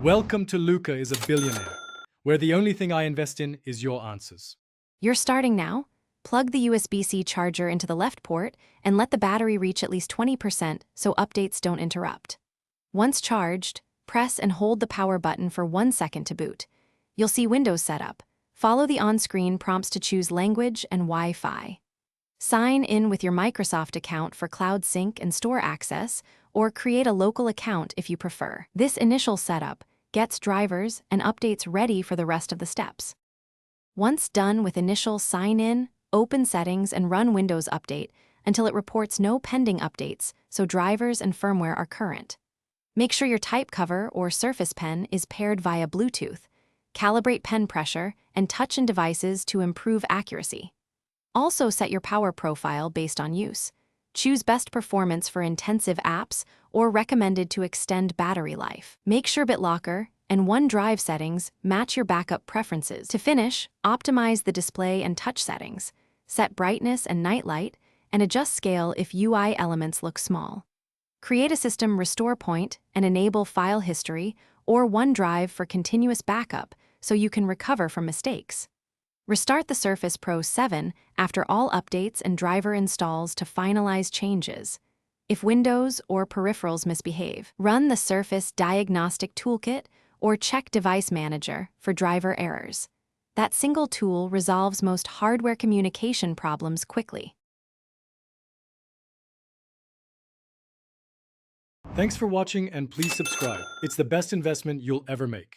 Welcome to Luca is a Billionaire, where the only thing I invest in is your answers. You're starting now? Plug the USB-C charger into the left port and let the battery reach at least 20% so updates don't interrupt. Once charged, press and hold the power button for 1 second to boot. You'll see Windows setup. Follow the on-screen prompts to choose language and Wi-Fi. Sign in with your Microsoft account for cloud sync and store access, or create a local account if you prefer. This initial setup gets drivers and updates ready for the rest of the steps. Once done with initial sign-in, open settings and run Windows Update until it reports no pending updates, so drivers and firmware are current. Make sure your type cover or Surface Pen is paired via Bluetooth. Calibrate pen pressure and touch in devices to improve accuracy. Also set your power profile based on use. Choose best performance for intensive apps or recommended to extend battery life. Make sure BitLocker and OneDrive settings match your backup preferences. To finish, optimize the display and touch settings. Set brightness and night light, and adjust scale if UI elements look small. Create a system restore point and enable file history or OneDrive for continuous backup so you can recover from mistakes. Restart the Surface Pro 7 after all updates and driver installs to finalize changes. If Windows or peripherals misbehave, run the Surface Diagnostic Toolkit or check Device Manager for driver errors. That single tool resolves most hardware communication problems quickly. Thanks for watching and please subscribe. It's the best investment you'll ever make.